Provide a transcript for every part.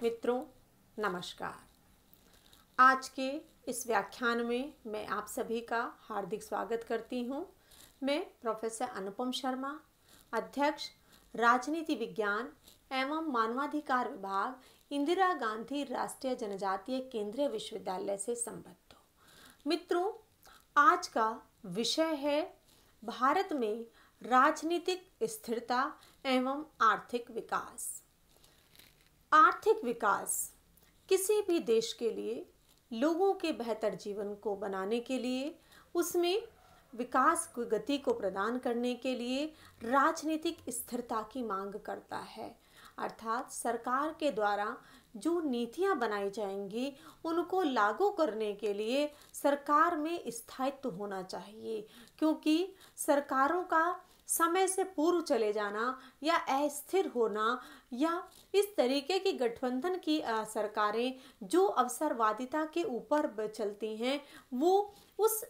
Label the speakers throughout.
Speaker 1: मित्रों, नमस्कार। आज के इस व्याख्यान में मैं आप सभी का हार्दिक स्वागत करती हूँ। मैं प्रोफेसर अनुपम शर्मा, अध्यक्ष राजनीति विज्ञान एवं मानवाधिकार विभाग, इंदिरा गांधी राष्ट्रीय जनजातीय केंद्रीय विश्वविद्यालय से संबद्ध हूँ। मित्रों, आज का विषय है भारत में राजनीतिक स्थिरता एवं आर्थिक विकास। आर्थिक विकास किसी भी देश के लिए लोगों के बेहतर जीवन को बनाने के लिए, उसमें विकास की गति को प्रदान करने के लिए राजनीतिक स्थिरता की मांग करता है। अर्थात सरकार के द्वारा जो नीतियां बनाई जाएंगी उनको लागू करने के लिए सरकार में स्थायित्व होना चाहिए, क्योंकि सरकारों का समय से पूर्व चले जाना या अस्थिर होना या इस तरीके की गठबंधन की सरकारें जो अवसरवादिता के ऊपर चलती हैं, वो उस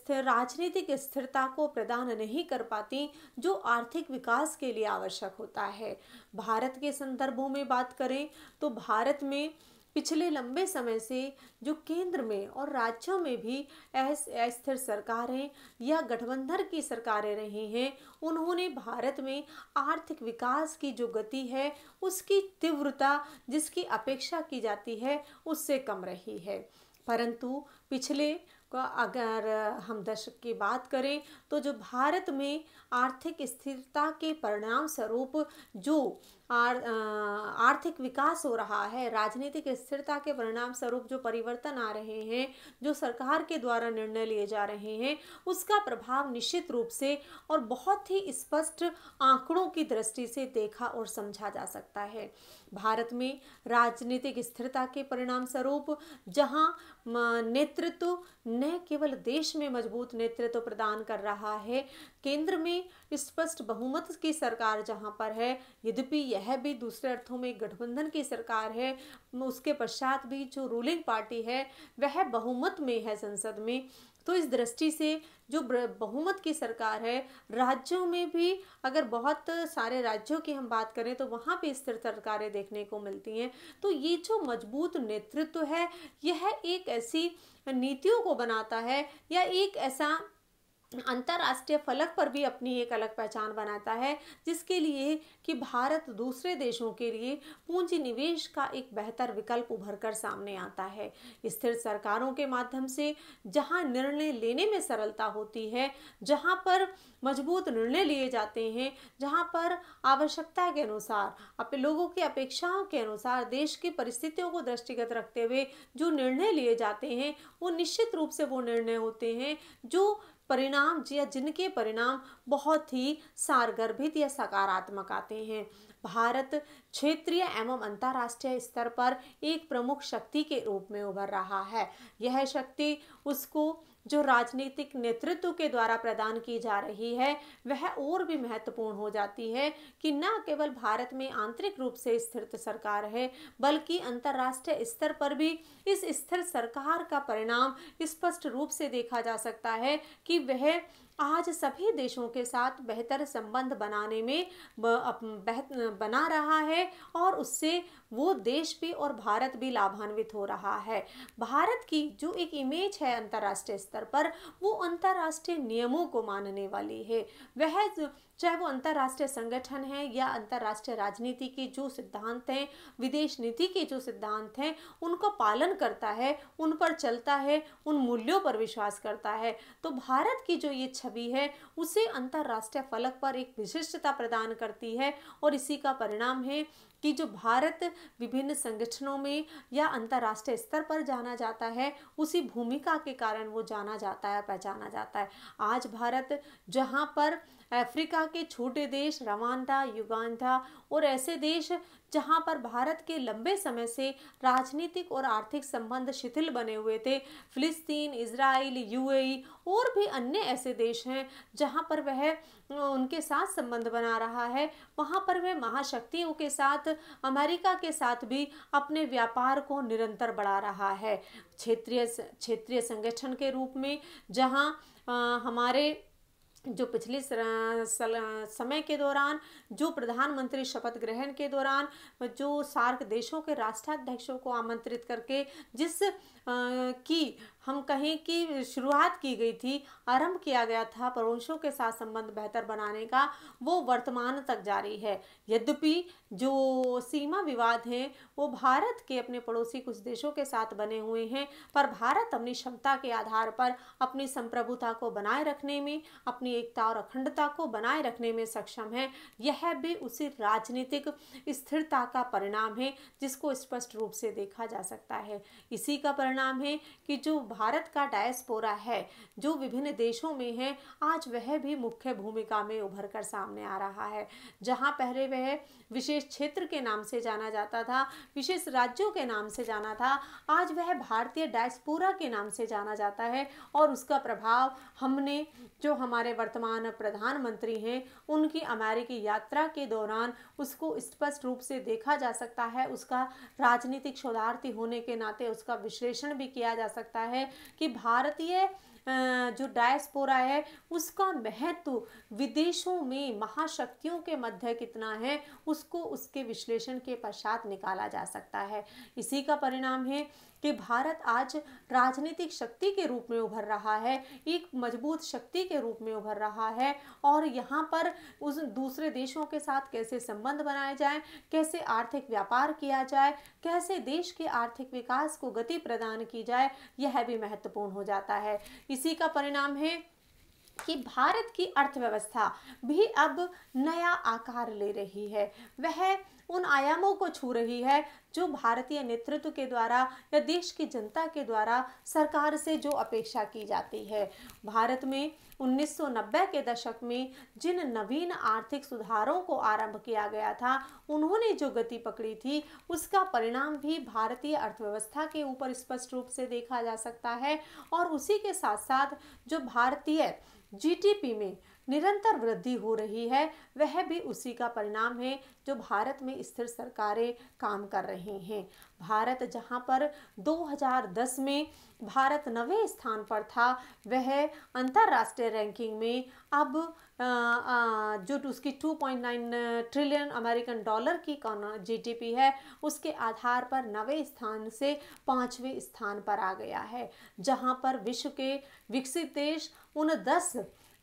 Speaker 1: राजनीतिक स्थिरता को प्रदान नहीं कर पाती जो आर्थिक विकास के लिए आवश्यक होता है। भारत के संदर्भों में बात करें तो भारत में पिछले लंबे समय से जो केंद्र में और राज्यों में भी अस्थिर सरकारें या गठबंधन की सरकारें रही हैं, उन्होंने भारत में आर्थिक विकास की जो गति है उसकी तीव्रता जिसकी अपेक्षा की जाती है उससे कम रही है। परंतु पिछले अगर हम दशक की बात करें तो जो भारत में आर्थिक स्थिरता के परिणाम स्वरूप जो आर्थिक विकास हो रहा है, राजनीतिक स्थिरता के परिणाम स्वरूप जो परिवर्तन आ रहे हैं, जो सरकार के द्वारा निर्णय लिए जा रहे हैं, उसका प्रभाव निश्चित रूप से और बहुत ही स्पष्ट आंकड़ों की दृष्टि से देखा और समझा जा सकता है। भारत में राजनीतिक स्थिरता के परिणाम स्वरूप जहां नेतृत्व न केवल देश में मजबूत नेतृत्व प्रदान कर रहा है, केंद्र में स्पष्ट बहुमत की सरकार जहां पर है, यद्यपि यह भी दूसरे अर्थों में गठबंधन की सरकार है, उसके पश्चात भी जो रूलिंग पार्टी है वह बहुमत में है संसद में, तो इस दृष्टि से जो बहुमत की सरकार है, राज्यों में भी अगर बहुत सारे राज्यों की हम बात करें तो वहाँ भी स्थिर सरकारें देखने को मिलती हैं। तो ये जो मजबूत नेतृत्व है, यह एक ऐसी नीतियों को बनाता है या एक ऐसा अंतर्राष्ट्रीय फलक पर भी अपनी एक अलग पहचान बनाता है, जिसके लिए कि भारत दूसरे देशों के लिए पूंजी निवेश का एक बेहतर विकल्प उभर कर सामने आता है। स्थिर सरकारों के माध्यम से जहां निर्णय लेने में सरलता होती है, जहां पर मजबूत निर्णय लिए जाते हैं, जहां पर आवश्यकता के अनुसार अपने लोगों की अपेक्षाओं के अनुसार देश की परिस्थितियों को दृष्टिगत रखते हुए जो निर्णय लिए जाते हैं, वो निश्चित रूप से वो निर्णय होते हैं जो परिणाम या जिनके परिणाम बहुत ही सारगर्भित या सकारात्मक आते हैं। भारत क्षेत्रीय एवं अंतर्राष्ट्रीय स्तर पर एक प्रमुख शक्ति के रूप में उभर रहा है। यह शक्ति उसको जो राजनीतिक नेतृत्व के द्वारा प्रदान की जा रही है वह और भी महत्वपूर्ण हो जाती है कि न केवल भारत में आंतरिक रूप से स्थिर सरकार है, बल्कि अंतर्राष्ट्रीय स्तर पर भी इस स्थिर सरकार का परिणाम स्पष्ट रूप से देखा जा सकता है कि वह आज सभी देशों के साथ बेहतर संबंध बनाने में बना रहा है और उससे वो देश भी और भारत भी लाभान्वित हो रहा है। भारत की जो एक इमेज है अंतर्राष्ट्रीय स्तर पर, वो अंतर्राष्ट्रीय नियमों को मानने वाली है। वह चाहे वो अंतर्राष्ट्रीय संगठन है या अंतर्राष्ट्रीय राजनीति की जो सिद्धांत हैं, विदेश नीति के जो सिद्धांत हैं, उनका पालन करता है, उन पर चलता है, उन मूल्यों पर विश्वास करता है। तो भारत की जो ये छवि है उसे अंतर्राष्ट्रीय फलक पर एक विशिष्टता प्रदान करती है और इसी का परिणाम है कि जो भारत विभिन्न संगठनों में या अंतर्राष्ट्रीय स्तर पर जाना जाता है, उसी भूमिका के कारण वो जाना जाता है, पहचाना जाता है। आज भारत जहां पर अफ्रीका के छोटे देश रवांडा, युगांडा और ऐसे देश जहां पर भारत के लंबे समय से राजनीतिक और आर्थिक संबंध शिथिल बने हुए थे, फिलिस्तीन, इजराइल, यूएई और भी अन्य ऐसे देश हैं जहां पर वह उनके साथ संबंध बना रहा है, वहां पर वह महाशक्तियों के साथ, अमेरिका के साथ भी अपने व्यापार को निरंतर बढ़ा रहा है। क्षेत्रीय संगठन के रूप में जहां हमारे जो पिछले समय के दौरान, जो प्रधानमंत्री शपथ ग्रहण के दौरान जो सार्क देशों के राष्ट्राध्यक्षों को आमंत्रित करके जिस की हम कहें कि शुरुआत की गई थी, आरंभ किया गया था पड़ोसियों के साथ संबंध बेहतर बनाने का, वो वर्तमान तक जारी है। यद्यपि जो सीमा विवाद हैं वो भारत के अपने पड़ोसी कुछ देशों के साथ बने हुए हैं, पर भारत अपनी क्षमता के आधार पर अपनी संप्रभुता को बनाए रखने में, अपनी एकता और अखंडता को बनाए रखने में सक्षम है। यह भी उसी राजनीतिक स्थिरता का परिणाम है जिसको स्पष्ट रूप से देखा जा सकता है। इसी का परिणाम है कि जो भारत का डायस्पोरा है, जो विभिन्न देशों में है, आज वह भी मुख्य भूमिका में उभर कर सामने आ रहा है। जहां पहले वह विशेष क्षेत्र के नाम से जाना जाता था, विशेष राज्यों के नाम से जाना था, आज वह भारतीय डायस्पोरा के नाम से जाना जाता है। और उसका प्रभाव हमने जो हमारे वर्तमान प्रधानमंत्री हैं उनकी अमेरिकी यात्रा के दौरान उसको स्पष्ट रूप से देखा जा सकता है। उसका राजनीतिक शोधार्थी होने के नाते उसका विश्लेषण भी किया जा सकता है कि भारतीय जो डायस्पोरा है उसका महत्व विदेशों में महाशक्तियों के मध्य कितना है, उसको उसके विश्लेषण के पश्चात निकाला जा सकता है। इसी का परिणाम है कि भारत आज राजनीतिक शक्ति के रूप में उभर रहा है, एक मजबूत शक्ति के रूप में उभर रहा है। और यहाँ पर उस दूसरे देशों के साथ कैसे संबंध बनाए जाएं, कैसे आर्थिक व्यापार किया जाए, कैसे देश के आर्थिक विकास को गति प्रदान की जाए, यह भी महत्वपूर्ण हो जाता है। इसी का परिणाम है कि भारत की अर्थव्यवस्था भी अब नया आकार ले रही है। वह उन आयामों को छू रही है जो भारतीय नेतृत्व के द्वारा या देश की जनता के द्वारा सरकार से जो अपेक्षा की जाती है। भारत में 1990 के दशक में जिन नवीन आर्थिक सुधारों को आरंभ किया गया था, उन्होंने जो गति पकड़ी थी, उसका परिणाम भी भारतीय अर्थव्यवस्था के ऊपर स्पष्ट रूप से देखा जा सकता है। और उसी के साथ साथ जो भारतीय जीडीपी में निरंतर वृद्धि हो रही है, वह भी उसी का परिणाम है जो भारत में स्थिर सरकारें काम कर रही हैं। भारत जहां पर 2010 में भारत 9वें स्थान पर था, वह अंतर्राष्ट्रीय रैंकिंग में अब जो उसकी 2.9 ट्रिलियन अमेरिकन डॉलर की जीडीपी है, उसके आधार पर 9वें स्थान से 5वें स्थान पर आ गया है। जहां पर विश्व के विकसित देश उन 10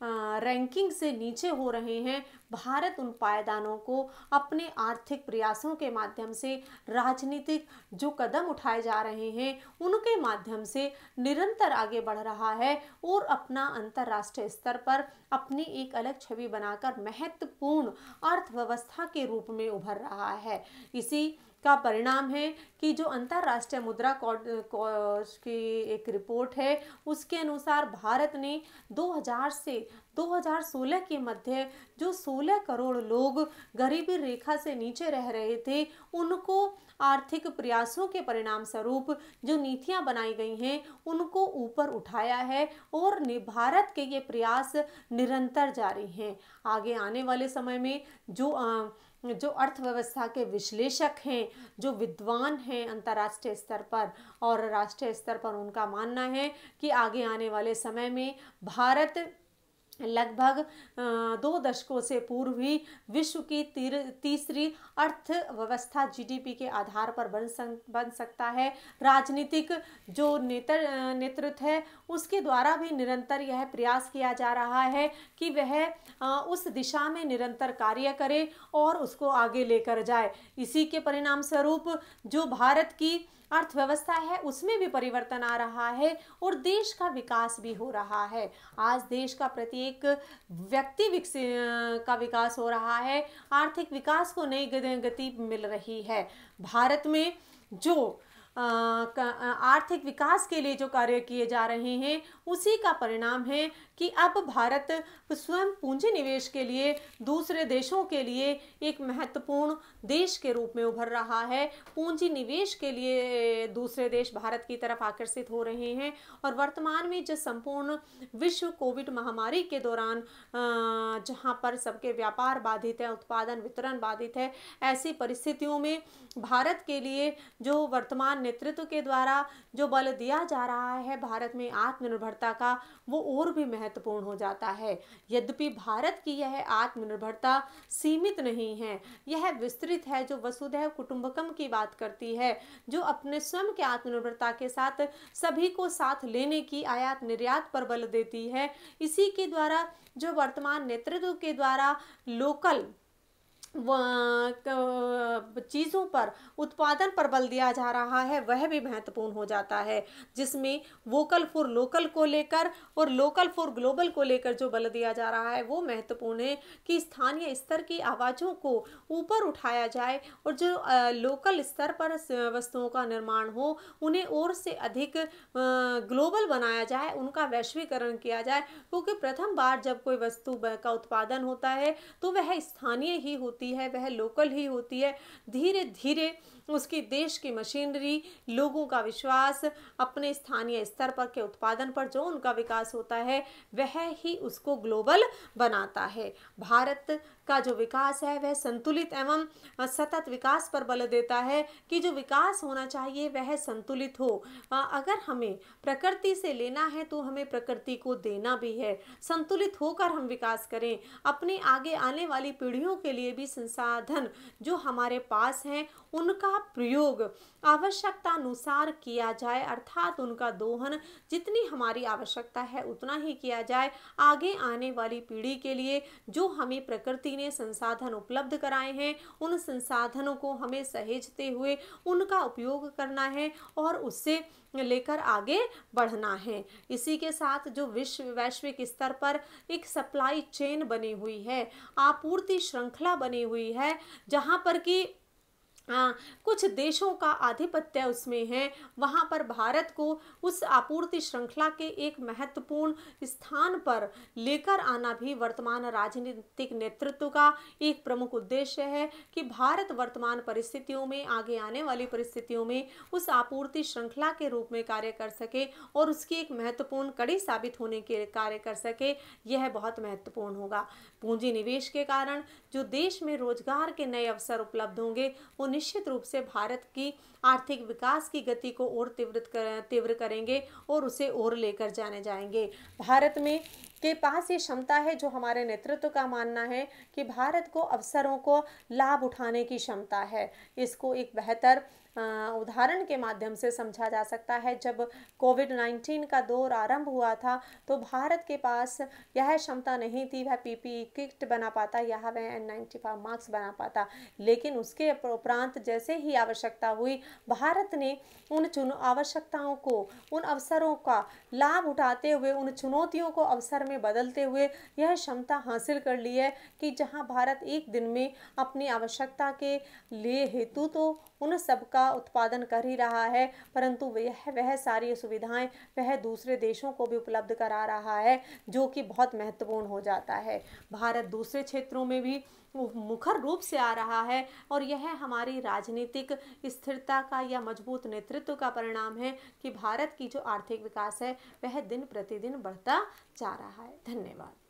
Speaker 1: रैंकिंग से नीचे हो रहे हैं, भारत उन पायदानों को अपने आर्थिक प्रयासों के माध्यम से, राजनीतिक जो कदम उठाए जा रहे हैं उनके माध्यम से निरंतर आगे बढ़ रहा है और अपना अंतर्राष्ट्रीय स्तर पर अपनी एक अलग छवि बनाकर महत्वपूर्ण अर्थव्यवस्था के रूप में उभर रहा है। इसी का परिणाम है कि जो अंतर्राष्ट्रीय मुद्रा कोष की एक रिपोर्ट है, उसके अनुसार भारत ने 2000 से 2016 के मध्य जो 16 करोड़ लोग गरीबी रेखा से नीचे रह रहे थे, उनको आर्थिक प्रयासों के परिणाम स्वरूप जो नीतियां बनाई गई हैं उनको ऊपर उठाया है। और भारत के ये प्रयास निरंतर जारी हैं। आगे आने वाले समय में जो अर्थव्यवस्था के विश्लेषक हैं, जो विद्वान हैं अंतर्राष्ट्रीय स्तर पर और राष्ट्रीय स्तर पर, उनका मानना है कि आगे आने वाले समय में भारत लगभग 2 दशकों से पूर्व ही विश्व की तीसरी अर्थव्यवस्था जीडीपी के आधार पर बन सकता है। राजनीतिक जो नेतृत्व है उसके द्वारा भी निरंतर यह प्रयास किया जा रहा है कि वह उस दिशा में निरंतर कार्य करे और उसको आगे लेकर जाए। इसी के परिणाम स्वरूप जो भारत की अर्थव्यवस्था है उसमें भी परिवर्तन आ रहा है और देश का विकास भी हो रहा है। आज देश का प्रत्येक व्यक्ति का विकास हो रहा है, आर्थिक विकास को नई गति मिल रही है। भारत में जो आर्थिक विकास के लिए जो कार्य किए जा रहे हैं उसी का परिणाम है कि अब भारत स्वयं पूंजी निवेश के लिए दूसरे देशों के लिए एक महत्वपूर्ण देश के रूप में उभर रहा है। पूंजी निवेश के लिए दूसरे देश भारत की तरफ आकर्षित हो रहे हैं। और वर्तमान में जो संपूर्ण विश्व कोविड महामारी के दौरान जहां पर सबके व्यापार बाधित है, उत्पादन वितरण बाधित है, ऐसी परिस्थितियों में भारत के लिए जो वर्तमान नेतृत्व के द्वारा जो बल दिया जा रहा है भारत में आत्मनिर्भरता का, वो और भी महत्वपूर्ण हो जाता है। यद्यपि भारत की यह आत्मनिर्भरता सीमित नहीं है, यह विस्तृत है, जो वसुधैव कुटुंबकम की बात करती है, जो अपने स्वयं के आत्मनिर्भरता के साथ सभी को साथ लेने की, आयात निर्यात पर बल देती है। इसी के द्वारा जो वर्तमान नेतृत्व के द्वारा लोकल चीज़ों पर, उत्पादन पर बल दिया जा रहा है, वह भी महत्वपूर्ण हो जाता है, जिसमें वोकल फॉर लोकल को लेकर और लोकल फॉर ग्लोबल को लेकर जो बल दिया जा रहा है वो महत्वपूर्ण है कि स्थानीय स्तर की आवाज़ों को ऊपर उठाया जाए और जो लोकल स्तर पर वस्तुओं का निर्माण हो उन्हें और से अधिक ग्लोबल बनाया जाए, उनका वैश्वीकरण किया जाए, क्योंकि प्रथम बार जब कोई वस्तु का उत्पादन होता है तो वह स्थानीय ही होती है, वह लोकल ही होती है। धीरे धीरे उसकी देश की मशीनरी, लोगों का विश्वास, अपने स्थानीय स्तर पर के उत्पादन पर जो उनका विकास होता है वह ही उसको ग्लोबल बनाता है। भारत का जो विकास है वह संतुलित एवं सतत विकास पर बल देता है कि जो विकास होना चाहिए वह संतुलित हो। अगर हमें प्रकृति से लेना है तो हमें प्रकृति को देना भी है, संतुलित होकर हम विकास करें। अपने आगे आने वाली पीढ़ियों के लिए भी संसाधन जो हमारे पास हैं उनका प्रयोग आवश्यकता अनुसार किया जाए, अर्थात उनका दोहन जितनी हमारी आवश्यकता है उतना ही किया जाए। आगे आने वाली पीढ़ी के लिए जो हमें प्रकृति ने संसाधन उपलब्ध कराए हैं उन संसाधनों को हमें सहेजते हुए उनका उपयोग करना है और उससे लेकर आगे बढ़ना है। इसी के साथ जो वैश्विक स्तर पर एक सप्लाई चेन बनी हुई है, आपूर्ति श्रृंखला बनी हुई है, जहां पर कि कुछ देशों का आधिपत्य उसमें है, वहाँ पर भारत को उस आपूर्ति श्रृंखला के एक महत्वपूर्ण स्थान पर लेकर आना भी वर्तमान राजनीतिक नेतृत्व का एक प्रमुख उद्देश्य है कि भारत वर्तमान परिस्थितियों में, आगे आने वाली परिस्थितियों में उस आपूर्ति श्रृंखला के रूप में कार्य कर सके और उसकी एक महत्वपूर्ण कड़ी साबित होने के कार्य कर सके। यह बहुत महत्वपूर्ण होगा। पूंजी निवेश के कारण जो देश में रोजगार के नए अवसर उपलब्ध होंगे वो निश्चित रूप से भारत की आर्थिक विकास की गति को और तीव्र करेंगे और उसे और लेकर जाने जाएंगे। भारत में के पास ये क्षमता है, जो हमारे नेतृत्व का मानना है कि भारत को अवसरों को लाभ उठाने की क्षमता है। इसको एक बेहतर उदाहरण के माध्यम से समझा जा सकता है। जब कोविड-19 का दौर आरंभ हुआ था तो भारत के पास यह क्षमता नहीं थी, वह पीपीई किट बना पाता या वह N95 मास्क बना पाता, लेकिन उसके उपरांत जैसे ही आवश्यकता हुई भारत ने उन आवश्यकताओं को, उन अवसरों का लाभ उठाते हुए, उन चुनौतियों को अवसर में बदलते हुए यह क्षमता हासिल कर ली है कि जहां भारत एक दिन में अपनी आवश्यकता के लिए हेतु तो उन सब का उत्पादन कर ही रहा है, परंतु वह सारी सुविधाएं वह दूसरे देशों को भी उपलब्ध करा रहा है, जो कि बहुत महत्वपूर्ण हो जाता है। भारत दूसरे क्षेत्रों में भी मुखर रूप से आ रहा है और यह हमारी राजनीतिक स्थिरता का या मजबूत नेतृत्व का परिणाम है कि भारत की जो आर्थिक विकास है वह दिन प्रतिदिन बढ़ता जा रहा है। धन्यवाद।